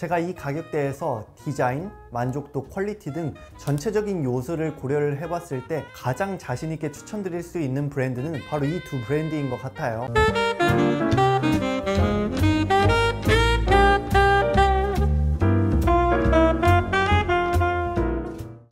제가 이 가격대에서 디자인, 만족도, 퀄리티 등 전체적인 요소를 고려를 해봤을 때 가장 자신있게 추천드릴 수 있는 브랜드는 바로 이 두 브랜드인 것 같아요.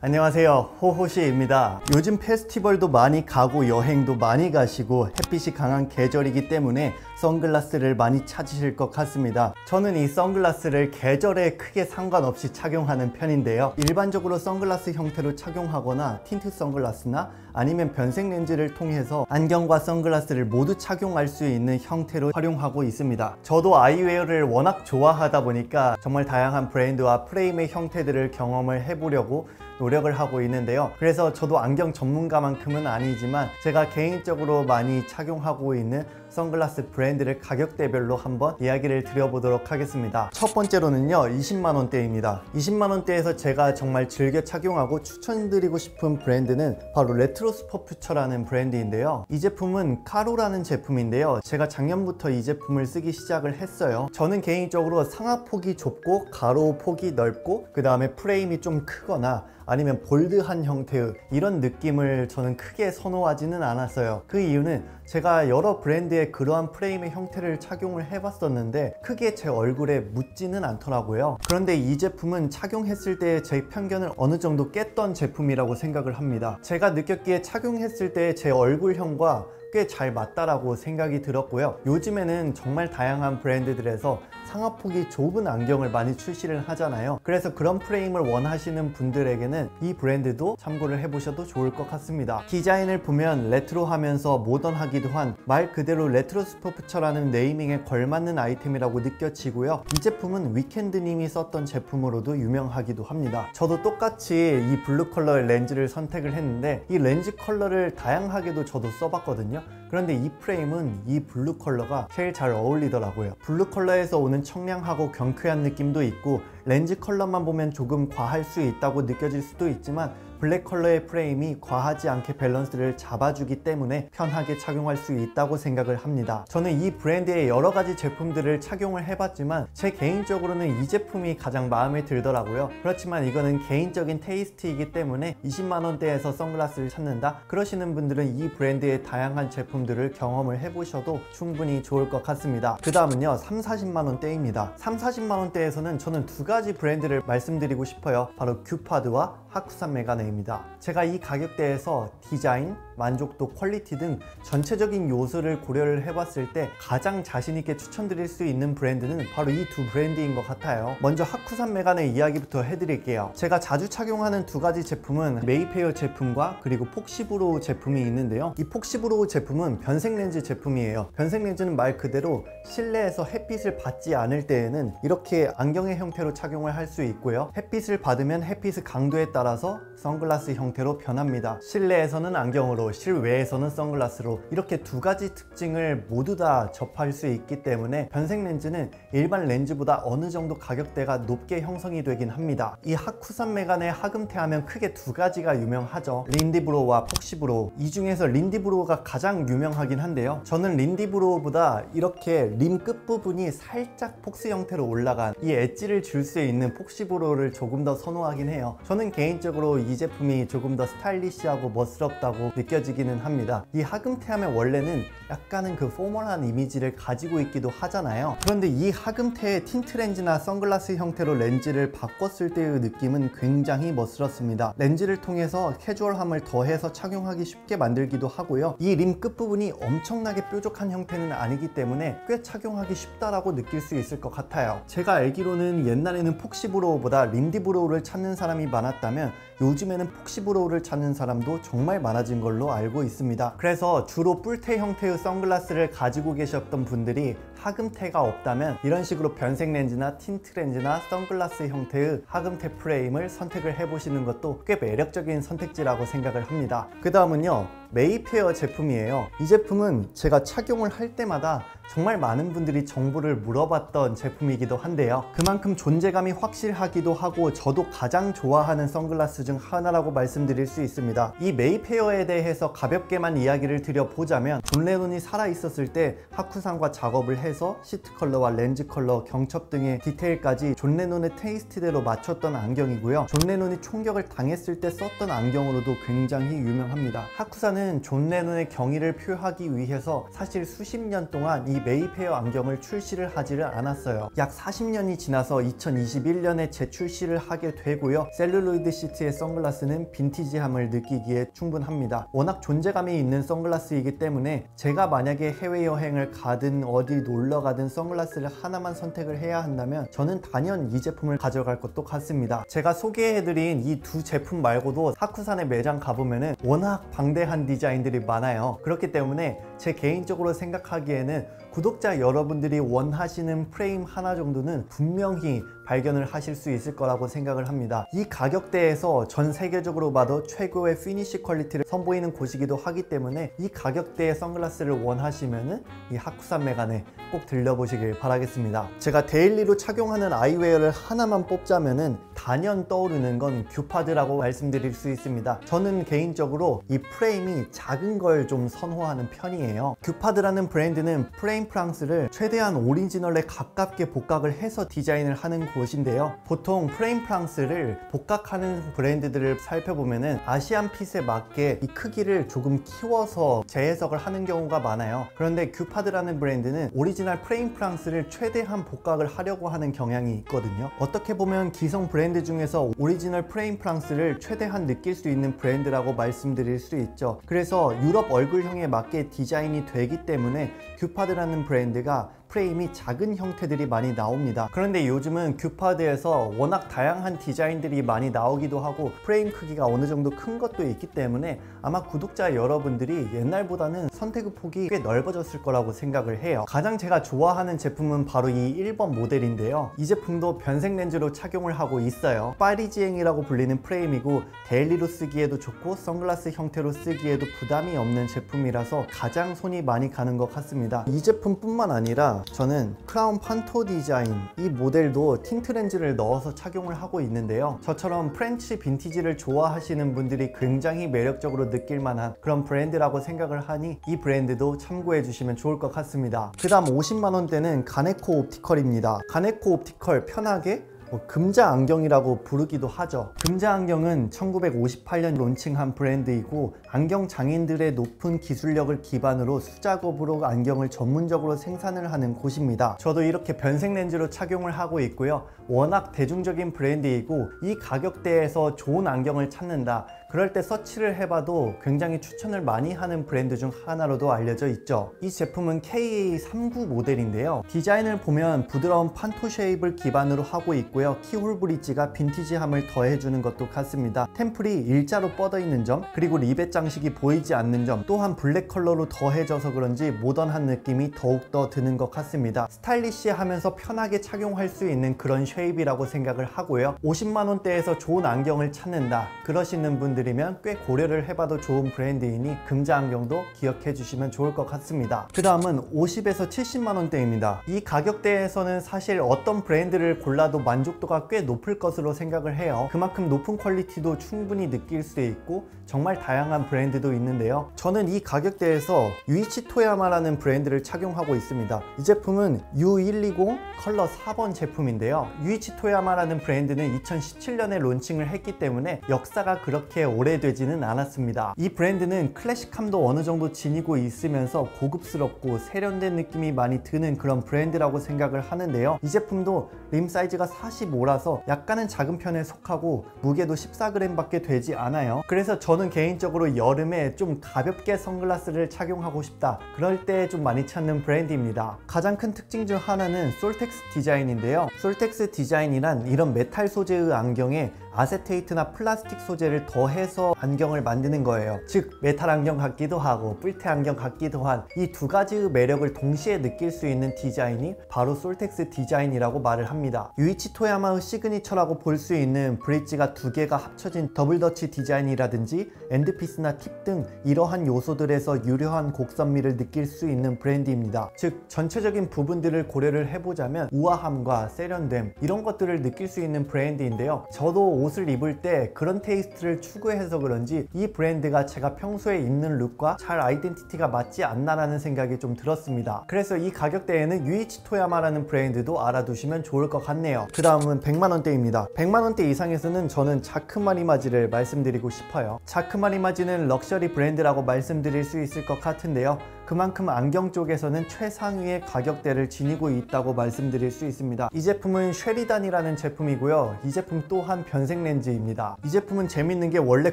안녕하세요, 호호시입니다. 요즘 페스티벌도 많이 가고 여행도 많이 가시고 햇빛이 강한 계절이기 때문에 선글라스를 많이 찾으실 것 같습니다. 저는 이 선글라스를 계절에 크게 상관없이 착용하는 편인데요, 일반적으로 선글라스 형태로 착용하거나 틴트 선글라스나 아니면 변색 렌즈를 통해서 안경과 선글라스를 모두 착용할 수 있는 형태로 활용하고 있습니다. 저도 아이웨어를 워낙 좋아하다 보니까 정말 다양한 브랜드와 프레임의 형태들을 경험을 해보려고 노력을 하고 있는데요, 그래서 저도 안경 전문가만큼은 아니지만 제가 개인적으로 많이 착용하고 있는 선글라스 브랜드를 가격대별로 한번 이야기를 드려보도록 하겠습니다. 첫 번째로는요, 20만원대입니다. 20만원대에서 제가 정말 즐겨 착용하고 추천드리고 싶은 브랜드는 바로 레트로스퍼퓨처라는 브랜드인데요, 이 제품은 카로라는 제품인데요, 제가 작년부터 이 제품을 쓰기 시작을 했어요. 저는 개인적으로 상하폭이 좁고 가로폭이 넓고 그 다음에 프레임이 좀 크거나 아니면 볼드한 형태의 이런 느낌을 저는 크게 선호하지는 않았어요. 그 이유는 제가 여러 브랜드의 그러한 프레임의 형태를 착용을 해봤었는데 크게 제 얼굴에 묻지는 않더라고요. 그런데 이 제품은 착용했을 때 제 편견을 어느 정도 깼던 제품이라고 생각을 합니다. 제가 느꼈기에 착용했을 때 제 얼굴형과 꽤 잘 맞다라고 생각이 들었고요. 요즘에는 정말 다양한 브랜드들에서 상하폭이 좁은 안경을 많이 출시를 하잖아요. 그래서 그런 프레임을 원하시는 분들에게는 이 브랜드도 참고를 해보셔도 좋을 것 같습니다. 디자인을 보면 레트로하면서 모던하기도 한 말 그대로 레트로스퍼퓨처라는 네이밍에 걸맞는 아이템이라고 느껴지고요. 이 제품은 위켄드님이 썼던 제품으로도 유명하기도 합니다. 저도 똑같이 이 블루 컬러의 렌즈를 선택을 했는데 이 렌즈 컬러를 다양하게도 저도 써봤거든요. 그런데 이 프레임은 이 블루 컬러가 제일 잘 어울리더라고요. 블루 컬러에서 오는 청량하고 경쾌한 느낌도 있고 렌즈 컬러만 보면 조금 과할 수 있다고 느껴질 수도 있지만 블랙 컬러의 프레임이 과하지 않게 밸런스를 잡아주기 때문에 편하게 착용할 수 있다고 생각을 합니다. 저는 이 브랜드의 여러 가지 제품들을 착용을 해봤지만 제 개인적으로는 이 제품이 가장 마음에 들더라고요. 그렇지만 이거는 개인적인 테이스트이기 때문에 20만원대에서 선글라스를 찾는다 그러시는 분들은 이 브랜드의 다양한 제품들을 경험을 해보셔도 충분히 좋을 것 같습니다. 그 다음은요, 30-40만원대입니다 30-40만원대에서는 저는 두 가지 브랜드를 말씀드리고 싶어요. 바로 큐파드와 하쿠산 메가네입니다. 제가 이 가격대에서 디자인, 만족도, 퀄리티 등 전체적인 요소를 고려를 해봤을 때 가장 자신있게 추천드릴 수 있는 브랜드는 바로 이 두 브랜드인 것 같아요. 먼저 하쿠산 메가네 이야기부터 해드릴게요. 제가 자주 착용하는 두 가지 제품은 메이페어 제품과 그리고 폭시브로우 제품이 있는데요, 이 폭시브로우 제품은 변색 렌즈 제품이에요. 변색 렌즈는 말 그대로 실내에서 햇빛을 받지 않을 때에는 이렇게 안경의 형태로 착용을 할 수 있고요, 햇빛을 받으면 햇빛의 강도에 따라서 선글라스 형태로 변합니다. 실내에서는 안경으로, 실외에서는 선글라스로 이렇게 두 가지 특징을 모두 다 접할 수 있기 때문에 변색 렌즈는 일반 렌즈보다 어느 정도 가격대가 높게 형성이 되긴 합니다. 이 하쿠산 메가네 하금테 하면 크게 두 가지가 유명하죠. 린디브로우와 폭시브로우. 이 중에서 린디브로우가 가장 유명하긴 한데요, 저는 린디브로우보다 이렇게 림 끝부분이 살짝 폭스 형태로 올라간 이 엣지를 줄 수 있는 폭시브로우를 조금 더 선호하긴 해요. 저는 개인적으로 이 제품이 조금 더 스타일리시하고 멋스럽다고 느껴지기는 합니다. 이 하금테 하면 원래는 약간은 그 포멀한 이미지를 가지고 있기도 하잖아요. 그런데 이 하금테의 틴트 렌즈나 선글라스 형태로 렌즈를 바꿨을 때의 느낌은 굉장히 멋스럽습니다. 렌즈를 통해서 캐주얼함을 더해서 착용하기 쉽게 만들기도 하고요, 이 림 끝부분이 엄청나게 뾰족한 형태는 아니기 때문에 꽤 착용하기 쉽다라고 느낄 수 있을 것 같아요. 제가 알기로는 옛날에는 폭시브로우보다 린디브로우를 찾는 사람이 많았다면 요즘에는 폭시브로우를 찾는 사람도 정말 많아진 걸로 알고 있습니다. 그래서 주로 뿔테 형태의 선글라스를 가지고 계셨던 분들이 하금테가 없다면 이런 식으로 변색 렌즈나 틴트 렌즈나 선글라스 형태의 하금테 프레임을 선택을 해보시는 것도 꽤 매력적인 선택지라고 생각을 합니다. 그 다음은요, 메이페어 제품이에요. 이 제품은 제가 착용을 할 때마다 정말 많은 분들이 정보를 물어봤던 제품이기도 한데요, 그만큼 존재감이 확실하기도 하고 저도 가장 좋아하는 선글라스 중 하나라고 말씀드릴 수 있습니다. 이 메이페어에 대해서 가볍게만 이야기를 드려보자면 존 레논이 살아있었을 때 하쿠산과 작업을 해서 시트 컬러와 렌즈 컬러, 경첩 등의 디테일까지 존 레논의 테이스트대로 맞췄던 안경이고요. 존 레논이 총격을 당했을 때 썼던 안경으로도 굉장히 유명합니다. 하쿠사는 존 레논의 경의를 표하기 위해서 사실 수십 년 동안 이 메이페어 안경을 출시를 하지를 않았어요. 약 40년이 지나서 2021년에 재출시를 하게 되고요. 셀룰로이드 시트의 선글라스는 빈티지함을 느끼기에 충분합니다. 워낙 존재감이 있는 선글라스이기 때문에 제가 만약에 해외여행을 가든 어디 놀러 가든 선글라스를 하나만 선택을 해야 한다면 저는 단연 이 제품을 가져갈 것도 같습니다. 제가 소개해드린 이 두 제품 말고도 하쿠산의 매장 가보면은 워낙 방대한 디자인들이 많아요. 그렇기 때문에 제 개인적으로 생각하기에는 구독자 여러분들이 원하시는 프레임 하나 정도는 분명히 발견을 하실 수 있을 거라고 생각을 합니다. 이 가격대에서 전 세계적으로 봐도 최고의 피니쉬 퀄리티를 선보이는 곳이기도 하기 때문에 이 가격대의 선글라스를 원하시면은 이 하쿠산 매간에 꼭 들려보시길 바라겠습니다. 제가 데일리로 착용하는 아이웨어를 하나만 뽑자면은 단연 떠오르는 건 큐파드라고 말씀드릴 수 있습니다. 저는 개인적으로 이 프레임이 작은 걸 좀 선호하는 편이에요. 큐파드라는 브랜드는 프레임 프랑스를 최대한 오리지널에 가깝게 복각을 해서 디자인을 하는 곳인데요. 보통 프레임 프랑스를 복각하는 브랜드들을 살펴보면은 아시안 핏에 맞게 이 크기를 조금 키워서 재해석을 하는 경우가 많아요. 그런데 큐파드라는 브랜드는 오리지널 프레임 프랑스를 최대한 복각을 하려고 하는 경향이 있거든요. 어떻게 보면 기성 브랜드 중에서 오리지널 프레임 프랑스를 최대한 느낄 수 있는 브랜드라고 말씀드릴 수 있죠. 그래서 유럽 얼굴형에 맞게 디자인이 되기 때문에 큐파드라는 브랜드가 프레임이 작은 형태들이 많이 나옵니다. 그런데 요즘은 큐파드에서 워낙 다양한 디자인들이 많이 나오기도 하고 프레임 크기가 어느 정도 큰 것도 있기 때문에 아마 구독자 여러분들이 옛날보다는 선택의 폭이 꽤 넓어졌을 거라고 생각을 해요. 가장 제가 좋아하는 제품은 바로 이 1번 모델인데요. 이 제품도 변색 렌즈로 착용을 하고 있어요. 파리지앵이라고 불리는 프레임이고 데일리로 쓰기에도 좋고 선글라스 형태로 쓰기에도 부담이 없는 제품이라서 가장 손이 많이 가는 것 같습니다. 이 제품뿐만 아니라 저는 크라운 판토 디자인 이 모델도 틴트 렌즈를 넣어서 착용을 하고 있는데요. 저처럼 프렌치 빈티지를 좋아하시는 분들이 굉장히 매력적으로 느낄 만한 그런 브랜드라고 생각을 하니 이 브랜드도 참고해 주시면 좋을 것 같습니다. 그 다음 50만원대는 가네코 옵티컬입니다. 가네코 옵티컬 편하게 금자 안경이라고 부르기도 하죠. 금자 안경은 1958년 론칭한 브랜드이고 안경 장인들의 높은 기술력을 기반으로 수작업으로 안경을 전문적으로 생산을 하는 곳입니다. 저도 이렇게 변색 렌즈로 착용을 하고 있고요. 워낙 대중적인 브랜드이고 이 가격대에서 좋은 안경을 찾는다, 그럴 때 서치를 해봐도 굉장히 추천을 많이 하는 브랜드 중 하나로도 알려져 있죠. 이 제품은 KA39 모델인데요. 디자인을 보면 부드러운 판토 쉐입을 기반으로 하고 있고요. 키홀 브릿지가 빈티지함을 더해주는 것도 같습니다. 템플이 일자로 뻗어 있는 점, 그리고 리벳 장식이 보이지 않는 점, 또한 블랙 컬러로 더해져서 그런지 모던한 느낌이 더욱더 드는 것 같습니다. 스타일리시하면서 편하게 착용할 수 있는 그런 쉐입이라고 생각을 하고요. 50만원대에서 좋은 안경을 찾는다 그러시는 분들이면 꽤 고려를 해봐도 좋은 브랜드이니 금자 안경도 기억해 주시면 좋을 것 같습니다. 그 다음은 50에서 70만원대입니다. 이 가격대에서는 사실 어떤 브랜드를 골라도 만족도가 꽤 높을 것으로 생각을 해요. 그만큼 높은 퀄리티도 충분히 느낄 수 있고 정말 다양한 브랜드도 있는데요. 저는 이 가격대에서 유이치 토야마라는 브랜드를 착용하고 있습니다. 이 제품은 U120 컬러 4번 제품인데요. 유이치 토야마라는 브랜드는 2017년에 론칭을 했기 때문에 역사가 그렇게 오래되지는 않았습니다. 이 브랜드는 클래식함도 어느 정도 지니고 있으면서 고급스럽고 세련된 느낌이 많이 드는 그런 브랜드라고 생각을 하는데요. 이 제품도 림 사이즈가 45라서 약간은 작은 편에 속하고 무게도 14g 밖에 되지 않아요. 그래서 저는 개인적으로 여름에 좀 가볍게 선글라스를 착용하고 싶다 그럴 때 좀 많이 찾는 브랜드입니다. 가장 큰 특징 중 하나는 솔텍스 디자인인데요. 솔텍스 디자인이란 이런 메탈 소재의 안경에 아세테이트나 플라스틱 소재를 더해서 안경을 만드는 거예요. 즉 메탈 안경 같기도 하고 뿔테 안경 같기도 한 이 두 가지의 매력을 동시에 느낄 수 있는 디자인이 바로 솔텍스 디자인이라고 말을 합니다. 유이치 토야마의 시그니처라고 볼 수 있는 브릿지가 두 개가 합쳐진 더블 덧치 디자인이라든지 엔드피스나 팁 등 이러한 요소들에서 유려한 곡선미를 느낄 수 있는 브랜드입니다. 즉 전체적인 부분들을 고려를 해보자면 우아함과 세련됨 이런 것들을 느낄 수 있는 브랜드인데요. 저도 옷을 입을 때 그런 테이스트를 추구하는 출구해서 그런지 이 브랜드가 제가 평소에 입는 룩과 잘 아이덴티티가 맞지 않나라는 생각이 좀 들었습니다. 그래서 이 가격대에는 유이치 토야마라는 브랜드도 알아두시면 좋을 것 같네요. 그 다음은 100만원대입니다. 100만원대 이상에서는 저는 자크마리마지를 말씀드리고 싶어요. 자크마리마지는 럭셔리 브랜드라고 말씀드릴 수 있을 것 같은데요. 그만큼 안경 쪽에서는 최상위의 가격대를 지니고 있다고 말씀드릴 수 있습니다. 이 제품은 쉐리단이라는 제품이고요. 이 제품 또한 변색 렌즈입니다. 이 제품은 재밌는 게 원래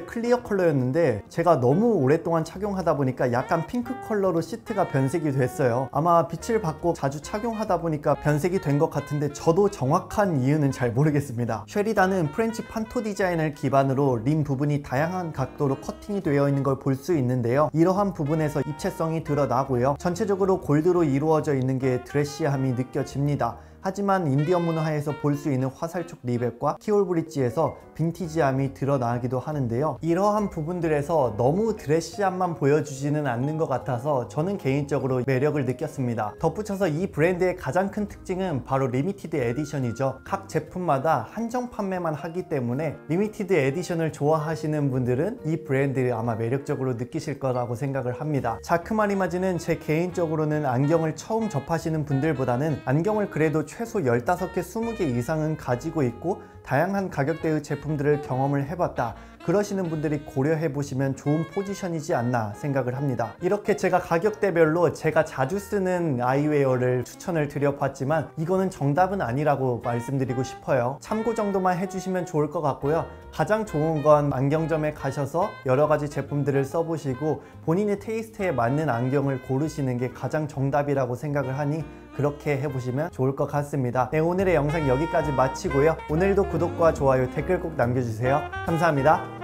클리어 컬러였는데 제가 너무 오랫동안 착용하다 보니까 약간 핑크 컬러로 시트가 변색이 됐어요. 아마 빛을 받고 자주 착용하다 보니까 변색이 된 것 같은데 저도 정확한 이유는 잘 모르겠습니다. 쉐리단은 프렌치 판토 디자인을 기반으로 림 부분이 다양한 각도로 커팅이 되어 있는 걸 볼 수 있는데요. 이러한 부분에서 입체성이 드러나고요. 전체적으로 골드로 이루어져 있는 게 드레시함이 느껴집니다. 하지만 인디언 문화에서 볼 수 있는 화살촉 리벳과 키홀 브릿지에서 빈티지함이 드러나기도 하는데요. 이러한 부분들에서 너무 드레시함만 보여주지는 않는 것 같아서 저는 개인적으로 매력을 느꼈습니다. 덧붙여서 이 브랜드의 가장 큰 특징은 바로 리미티드 에디션이죠. 각 제품마다 한정 판매만 하기 때문에 리미티드 에디션을 좋아하시는 분들은 이 브랜드를 아마 매력적으로 느끼실 거라고 생각을 합니다. 자크마리마지는 제 개인적으로는 안경을 처음 접하시는 분들보다는 안경을 그래도 최소 15개, 20개 이상은 가지고 있고 다양한 가격대의 제품들을 경험을 해봤다. 그러시는 분들이 고려해 보시면 좋은 포지션이지 않나 생각을 합니다. 이렇게 제가 가격대별로 제가 자주 쓰는 아이웨어를 추천을 드려봤지만 이거는 정답은 아니라고 말씀드리고 싶어요. 참고 정도만 해주시면 좋을 것 같고요. 가장 좋은 건 안경점에 가셔서 여러 가지 제품들을 써보시고 본인의 테이스트에 맞는 안경을 고르시는 게 가장 정답이라고 생각을 하니 그렇게 해보시면 좋을 것 같습니다. 네, 오늘의 영상 여기까지 마치고요. 오늘도 구독과 좋아요, 댓글 꼭 남겨주세요. 감사합니다.